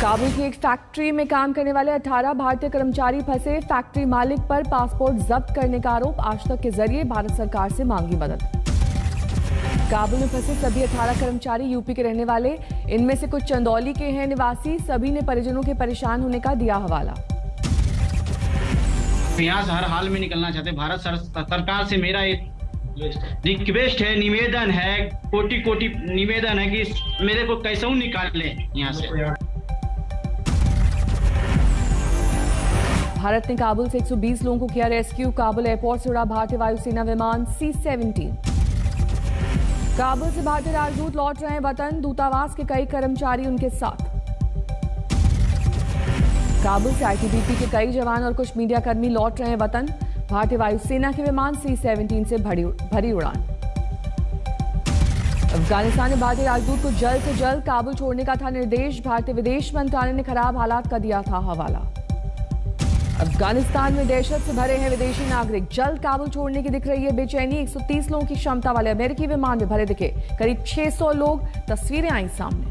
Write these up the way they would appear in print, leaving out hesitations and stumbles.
काबुल की एक फैक्ट्री में काम करने वाले 18 भारतीय कर्मचारी फंसे। फैक्ट्री मालिक पर पासपोर्ट जब्त करने का आरोप। आज तक के जरिए भारत सरकार से मांगी मदद। काबुल में फंसे सभी 18 कर्मचारी यूपी के रहने वाले। इनमें से कुछ चंदौली के हैं निवासी। सभी ने परिजनों के परेशान होने का दिया हवाला। यहाँ से हर हाल में निकलना चाहते। भारत सरकार से मेरा एक रिक्वेस्ट है, निवेदन है, कोटि कोटि निवेदन है कि मेरे को कैसे निकाल लें यहाँ से। भारत ने काबुल से 120 लोगों को किया रेस्क्यू। काबुल एयरपोर्ट से उड़ा भारतीय वायुसेना विमान C-17। काबुल से भारतीय राजदूत लौट रहे हैं वतन। दूतावास के कई कर्मचारी उनके साथ। काबुल से ITBP के कई जवान और कुछ मीडिया कर्मी लौट रहे हैं वतन। भारतीय वायुसेना के विमान C-17 से भरी उड़ान। अफगानिस्तान में भारतीय राजदूत को जल्द से जल्द काबुल छोड़ने का था निर्देश। भारतीय विदेश मंत्रालय ने खराब हालात का दिया था हवाला। अफगानिस्तान में दहशत से भरे हैं विदेशी नागरिक। जल्द काबुल छोड़ने की दिख रही है बेचैनी। 130 लोगों की क्षमता वाले अमेरिकी विमान में भरे दिखे करीब 600 लोग। तस्वीरें आई सामने।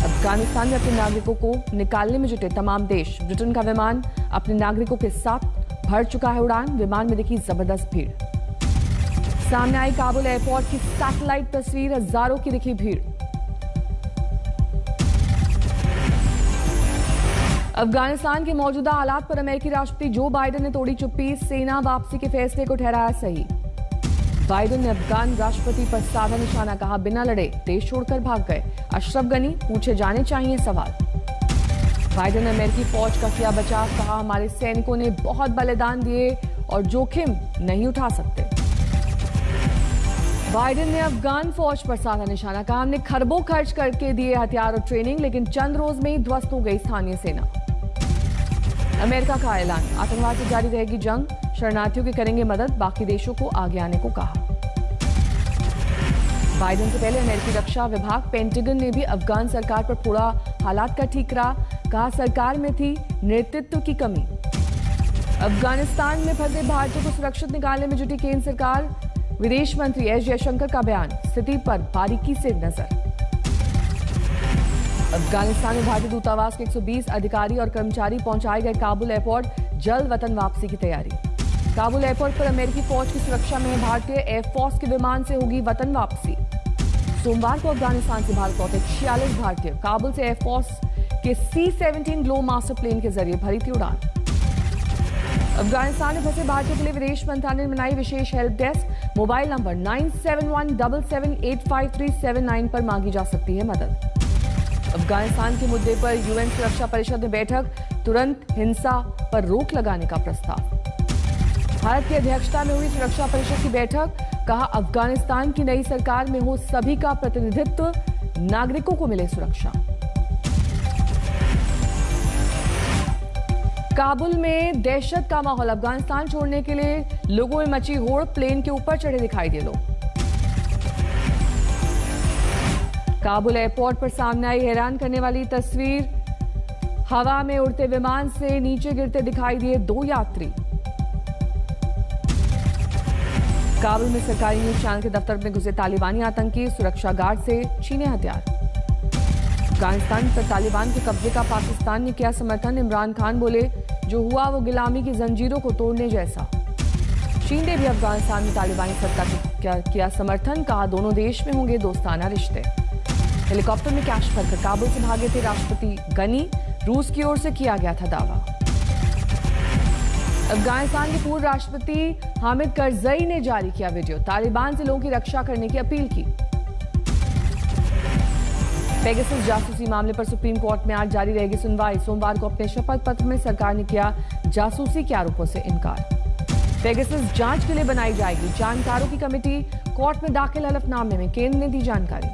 अफगानिस्तान में अपने नागरिकों को निकालने में जुटे तमाम देश। ब्रिटेन का विमान अपने नागरिकों के साथ भर चुका है उड़ान। विमान में दिखी जबरदस्त भीड़। सामने आई काबुल एयरपोर्ट की सैटेलाइट तस्वीर। हजारों की दिखी भीड़। अफगानिस्तान के मौजूदा हालात पर अमेरिकी राष्ट्रपति जो बाइडेन ने तोड़ी चुप्पी। सेना वापसी के फैसले को ठहराया सही। बाइडेन ने अफगान राष्ट्रपति पर साधा निशाना। कहा बिना लड़े देश छोड़कर भाग गए। अशरफ गनी पूछे जाने चाहिए सवाल। बाइडेन ने अमेरिकी फौज का किया बचाव। कहा हमारे सैनिकों ने बहुत बलिदान दिए और जोखिम नहीं उठा सकते। बाइडेन ने अफगान फौज पर साधा निशाना। कहा हमने खरबों खर्च करके दिए हथियार और ट्रेनिंग, लेकिन चंद रोज में ही ध्वस्त हो गई स्थानीय सेना। अमेरिका का ऐलान, आतंकवाद से जारी रहेगी जंग। शरणार्थियों की करेंगे मदद। बाकी देशों को आगे आने को कहा। बाइडेन से पहले अमेरिकी रक्षा विभाग पेंटागन ने भी अफगान सरकार पर फोड़ा हालात का ठीकरा। कहा सरकार में थी नेतृत्व की कमी। अफगानिस्तान में फंसे भारतीयों को सुरक्षित निकालने में जुटी केंद्र सरकार। विदेश मंत्री एस जयशंकर का बयान। स्थिति पर बारीकी से नजर। अफगानिस्तान में भारतीय दूतावास के 120 अधिकारी और कर्मचारी पहुंचाए गए काबुल एयरपोर्ट। जल्द वतन वापसी की तैयारी। काबुल एयरपोर्ट पर अमेरिकी फौज की सुरक्षा में भारतीय एयरफोर्स के विमान से होगी वतन वापसी। सोमवार को अफगानिस्तान से भारत लौटे 46 भारतीय। काबुल से एयरफोर्स के C-17 ग्लो मास्टर प्लेन के जरिए भरी थी उड़ान। अफगानिस्तान में फंसे भारतीयों के लिए विदेश मंत्रालय ने बनाई विशेष हेल्प डेस्क। मोबाइल नंबर 9717785379 पर मांगी जा सकती है मदद। अफगानिस्तान के मुद्दे पर UN सुरक्षा परिषद में बैठक। तुरंत हिंसा पर रोक लगाने का प्रस्ताव। भारत की अध्यक्षता में हुई सुरक्षा परिषद की बैठक। कहा अफगानिस्तान की नई सरकार में हो सभी का प्रतिनिधित्व। नागरिकों को मिले सुरक्षा। काबुल में दहशत का माहौल। अफगानिस्तान छोड़ने के लिए लोगों में मची होड़। प्लेन के ऊपर चढ़े दिखाई दिए लोग। काबुल एयरपोर्ट पर सामने आई हैरान करने वाली तस्वीर। हवा में उड़ते विमान से नीचे गिरते दिखाई दिए 2 यात्री। काबुल में सरकारी न्यूज चैनल के दफ्तर में घुसे तालिबानी आतंकी। सुरक्षा गार्ड से छीने हथियार। अफगानिस्तान पर तालिबान के कब्जे का पाकिस्तान ने किया समर्थन। इमरान खान बोले जो हुआ वो गुलामी की जंजीरों को तोड़ने जैसा। चीन ने भी अफगानिस्तान में तालिबानी सत्ता का किया समर्थन। कहा दोनों देश में होंगे दोस्ताना रिश्ते। हेलीकॉप्टर में कैश भरकर काबुल से भागे थे राष्ट्रपति गनी। रूस की ओर से किया गया था दावा। अफगानिस्तान के पूर्व राष्ट्रपति हामिद करजई ने जारी किया वीडियो। तालिबान से लोगों की रक्षा करने की अपील की। पेगासस जासूसी मामले पर सुप्रीम कोर्ट में आज जारी रहेगी सुनवाई। सोमवार को अपने शपथ पत्र में सरकार ने किया जासूसी के आरोपों से इनकार। पेगासस जांच के लिए बनाई जाएगी जानकारों की कमेटी। कोर्ट में दाखिल हलफनामे में केंद्र ने दी जानकारी।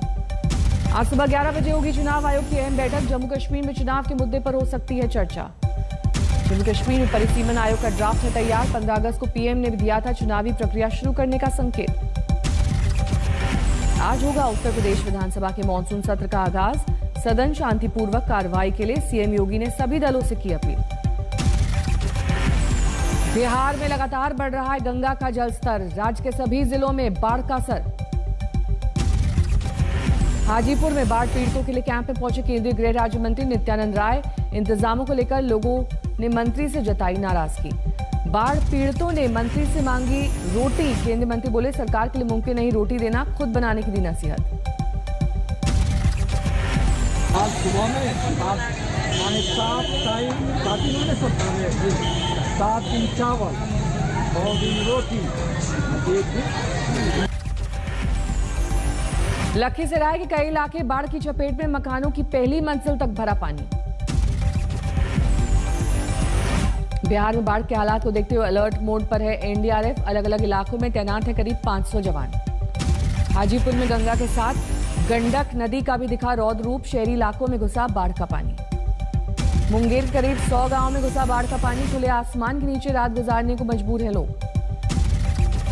आज सुबह 11 बजे होगी चुनाव आयोग की अहम बैठक। जम्मू कश्मीर में चुनाव के मुद्दे पर हो सकती है चर्चा। जम्मू कश्मीर में परिसीमन आयोग का ड्राफ्ट है तैयार। 15 अगस्त को PM ने दिया था चुनावी प्रक्रिया शुरू करने का संकेत। आज होगा उत्तर प्रदेश विधानसभा के मानसून सत्र का आगाज। सदन शांतिपूर्वक कार्रवाई के लिए CM योगी ने सभी दलों से की अपील। बिहार में लगातार बढ़ रहा है गंगा का जलस्तर। राज्य के सभी जिलों में बाढ़ का असर। हाजीपुर में बाढ़ पीड़ितों के लिए कैंप में पहुंचे केंद्रीय गृह राज्य मंत्री नित्यानंद राय। इंतजामों को लेकर लोगों ने मंत्री से जताई नाराजगी। बाढ़ पीड़ितों ने मंत्री से मांगी रोटी। केंद्रीय मंत्री बोले सरकार के लिए मुमकिन नहीं रोटी देना, खुद बनाने की दी नसीहत। आज सुबह में माने 7 दिन चावल, 2 दिन रोटी, 1 दिन। लखीसराय के कई इलाके बाढ़ की चपेट में, मकानों की पहली मंजिल तक भरा पानी। बिहार में बाढ़ के हालात को देखते हुए अलर्ट मोड पर है एनडीआरएफ। अलग अलग इलाकों में तैनात है करीब 500 जवान। हाजीपुर में गंगा के साथ गंडक नदी का भी दिखा रौद्र रूप। शहरी इलाकों में घुसा बाढ़ का पानी। मुंगेर के करीब 100 गांव में घुसा बाढ़ का पानी। खुले आसमान के नीचे रात गुजारने को मजबूर है लोग।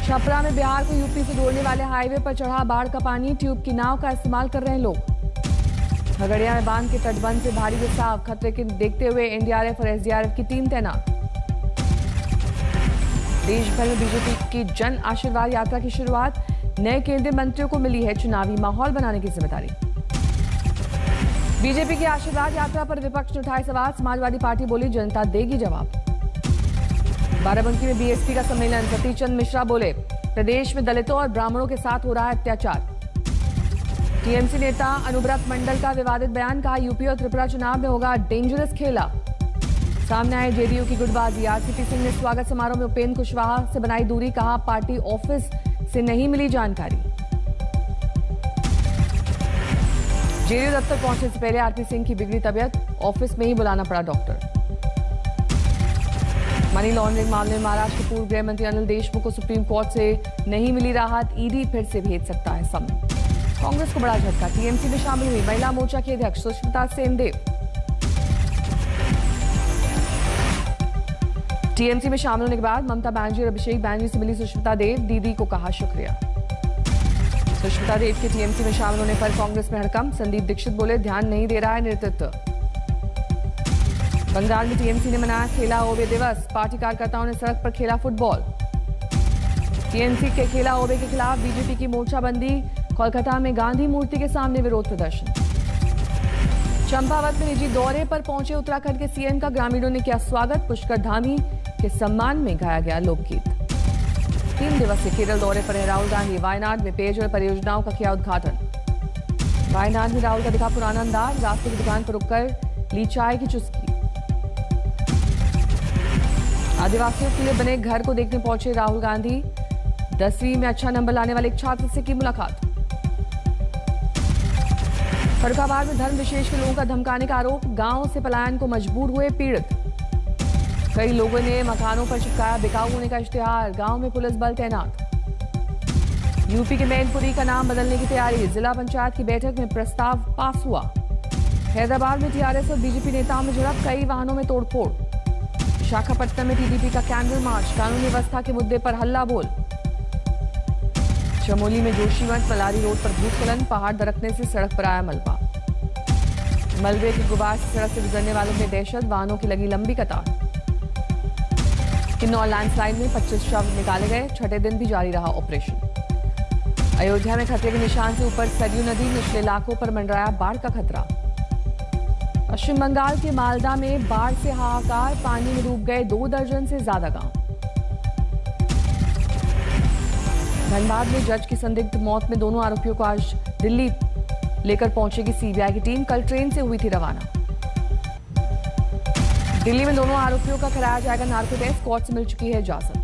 छपरा में बिहार को यूपी से जोड़ने वाले हाईवे पर चढ़ा बाढ़ का पानी। ट्यूब की नाव का इस्तेमाल कर रहे हैं लोग। खगड़िया में बांध के तटबंध से भारी रिसाव। खतरे के देखते हुए एनडीआरएफ और एसडीआरएफ की टीम तैनात। देश भर में बीजेपी की जन आशीर्वाद यात्रा की शुरुआत। नए केंद्रीय मंत्रियों को मिली है चुनावी माहौल बनाने की जिम्मेदारी। बीजेपी की आशीर्वाद यात्रा पर विपक्ष ने उठाए सवाल। समाजवादी पार्टी बोली जनता देगी जवाब। बाराबंकी में बीएसपी का सम्मेलन। सतीश चंद्र मिश्रा बोले प्रदेश में दलितों और ब्राह्मणों के साथ हो रहा है अत्याचार। टीएमसी नेता अनुव्रत मंडल का विवादित बयान। कहा यूपी और त्रिपुरा चुनाव में होगा डेंजरस खेला। सामने आए जेडीयू की गुटबाजी। आरसीपी सिंह ने स्वागत समारोह में उपेंद्र कुशवाहा से बनाई दूरी। कहा पार्टी ऑफिस से नहीं मिली जानकारी। जेडीयू दफ्तर पहुंचने से पहले आरपी सिंह की बिगड़ी तबियत। ऑफिस में ही बुलाना पड़ा डॉक्टर। मनी लॉन्ड्रिंग मामले में महाराष्ट्र के पूर्व गृह मंत्री अनिल देशमुख को सुप्रीम कोर्ट से नहीं मिली राहत। ईडी फिर से भेज सकता है समन। कांग्रेस को बड़ा झटका। टीएमसी में शामिल हुई महिला मोर्चा की अध्यक्ष सुष्मिता सेनदेव। टीएमसी में शामिल होने के बाद ममता बनर्जी और अभिषेक बनर्जी से मिली सुष्मिता देव। दीदी को कहा शुक्रिया। सुष्मिता देव के टीएमसी में शामिल होने पर कांग्रेस में हड़कंप। संदीप दीक्षित बोले ध्यान नहीं दे रहा है नेतृत्व। बंगाल में टीएमसी ने मनाया खेला ओबे दिवस। पार्टी कार्यकर्ताओं ने सड़क पर खेला फुटबॉल। टीएमसी के खेला ओबे के खिलाफ बीजेपी की मोर्चाबंदी। कोलकाता में गांधी मूर्ति के सामने विरोध प्रदर्शन। चंपावत में निजी दौरे पर पहुंचे उत्तराखंड के सीएम का ग्रामीणों ने किया स्वागत। पुष्कर धामी के सम्मान में गाया गया लोकगीत। 3 दिवसीय केरल दौरे पर है राहुल गांधी। वायनाड में पेयजल परियोजनाओं का किया उद्घाटन। वायनाड में राहुल का दिखा पुराना अंदाज। रास्ते की दुकान पर रुककर ली चाय की चुस्की। आदिवासियों के लिए बने घर को देखने पहुंचे राहुल गांधी। 10वीं में अच्छा नंबर लाने वाले एक छात्र से की मुलाकात। फर्रुखाबाद में धर्म विशेष के लोगों का धमकाने का आरोप। गांव से पलायन को मजबूर हुए पीड़ित। कई लोगों ने मकानों पर चिपकाया बिकाऊ होने का इश्तिहार। गांव में पुलिस बल तैनात। यूपी के मैनपुरी का नाम बदलने की तैयारी। जिला पंचायत की बैठक में प्रस्ताव पास हुआ। हैदराबाद में टीआरएस और बीजेपी नेताओं में झड़प। कई वाहनों में तोड़फोड़। विशाखापट्टनम में टीडीपी का कैंडल मार्च। कानून व्यवस्था के मुद्दे पर हल्ला बोल। चमोली में जोशीमठ मलारी रोड पर भूस्खलन। पहाड़ दरकने से सड़क पर आया मलबा। मलबे के गुबार से सड़क से गुजरने वालों में दहशत। वाहनों की लगी लंबी कतार। किन्नौर लैंडस्लाइड में 25 शव निकाले गए। छठे दिन भी जारी रहा ऑपरेशन। अयोध्या में खतरे के निशान से ऊपर सरयू नदी। निचले इलाकों पर मंडराया बाढ़ का खतरा। पश्चिम बंगाल के मालदा में बाढ़ से हाहाकार। पानी में डूब गए 2 दर्जन से ज्यादा गांव। धनबाद में जज की संदिग्ध मौत में दोनों आरोपियों को आज दिल्ली लेकर पहुंचेगी सीबीआई की टीम। कल ट्रेन से हुई थी रवाना। दिल्ली में दोनों आरोपियों का कराया जाएगा नार्को टेस्ट। कोर्ट से मिल चुकी है इजाजत।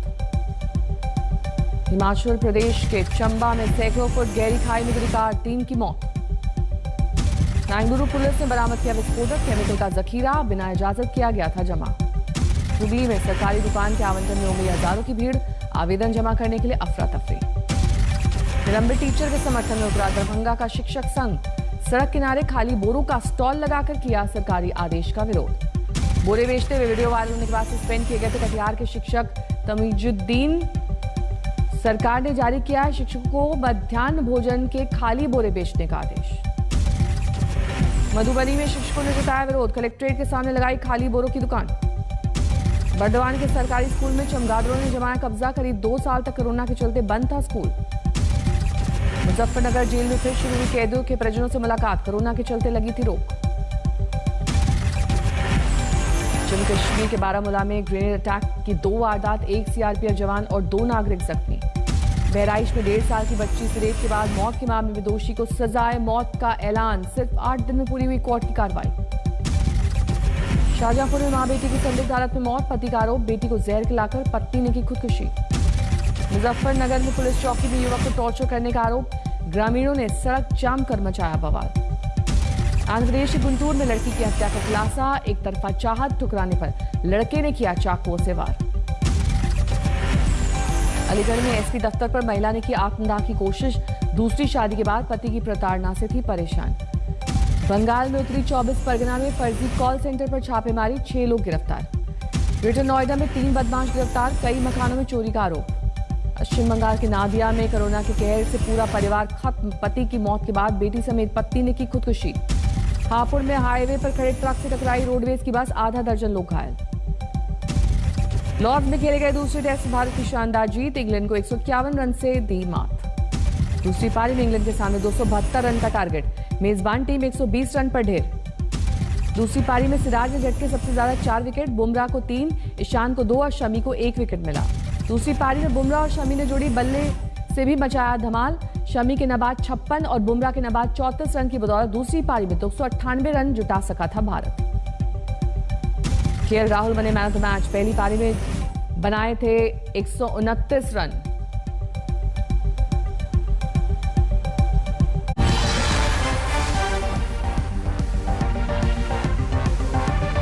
हिमाचल प्रदेश के चंबा में सैकड़ों फुट गहरी खाई में गिरी कार। 3 की मौत। नांगलुरु पुलिस ने बरामद किया विस्फोटक। केमिकल का जखीरा बिना इजाजत किया गया था जमा। हुगली में सरकारी दुकान के आवंटन में उमड़ी हजारों की भीड़। आवेदन जमा करने के लिए अफरा तफरी। निलंबित टीचर के समर्थन में उतरा दरभंगा का शिक्षक संघ। सड़क किनारे खाली बोरों का स्टॉल लगाकर किया सरकारी आदेश का विरोध। बोरे बेचते हुए वीडियो वायरल होने के बाद सस्पेंड किए गए थे कटिहार के शिक्षक तमीजुद्दीन। सरकार ने जारी किया है शिक्षकों को मध्याह्न भोजन के खाली बोरे बेचने का आदेश। मधुबनी में शिक्षकों ने जताया विरोध। कलेक्ट्रेट के सामने लगाई खाली बोरों की दुकान। बर्दवान के सरकारी स्कूल में चमगादड़ों ने जमाया कब्जा। करीब 2 साल तक कोरोना के चलते बंद था स्कूल। मुजफ्फरनगर जेल में फिर शुरू हुई कैदियों के परिजनों से मुलाकात, कोरोना के चलते लगी थी रोक। जम्मू कश्मीर के बारामूला में ग्रेनेड अटैक की 2 वारदात, 1 सीआरपीएफ जवान और 2 नागरिक जख्मी। बहराइच में 1.5 साल की बच्ची से रेप के बाद मौत के मामले में दोषी को सजाए मौत का ऐलान, सिर्फ 8 दिन में पूरी हुई कोर्ट की कार्रवाई। शाहजहांपुर में मां बेटी की संदिग्ध हालत में मौत, पति का आरोप बेटी को जहर खिलाकर पत्नी ने की खुदकुशी। मुजफ्फरनगर में पुलिस चौकी में युवक को टॉर्चर करने का आरोप, ग्रामीणों ने सड़क जाम कर मचाया बवाल। आंध्र प्रदेश के गुंटूर में लड़की की हत्या का खुलासा, एक तरफा चाहत ठुकराने पर लड़के ने किया चाकू से वार। अलीगढ़ में एसपी दफ्तर पर महिला ने की आत्मदाह की कोशिश, दूसरी शादी के बाद पति की प्रताड़ना से थी परेशान। बंगाल में उत्तरी 24 परगना में फर्जी कॉल सेंटर पर छापेमारी, 6 लोग गिरफ्तार। ग्रेटर नोएडा में 3 बदमाश गिरफ्तार, कई मकानों में चोरी का आरोप। पश्चिम बंगाल के नादिया में कोरोना के कहर से पूरा परिवार खत्म, पति की मौत के बाद बेटी समेत पत्नी ने की खुदकुशी। हापुड़ में हाईवे पर खड़े ट्रक से टकराई रोडवेज की बस, आधा दर्जन लोग घायल। लॉर्ड्स में खेले गए दूसरे टेस्ट में भारत की शानदार जीत, इंग्लैंड को 151 रन से दी मात। दूसरी पारी में इंग्लैंड के सामने 272 रन का टारगेट, मेजबान टीम 120 रन पर ढेर। दूसरी पारी में सिराज ने झटके सबसे ज्यादा 4 विकेट, बुमराह को 3, ईशान को 2 और शमी को 1 विकेट मिला। दूसरी पारी में बुमराह और शमी ने जोड़ी बल्ले से भी मचाया धमाल, शमी के नाबाद 56 और बुमराह के नाबाद 34 रन की बदौलत दूसरी पारी में 298 रन जुटा सका था भारत। केएल राहुल बने मैन ऑफ द मैच, पहली पारी में बनाए थे 129 रन।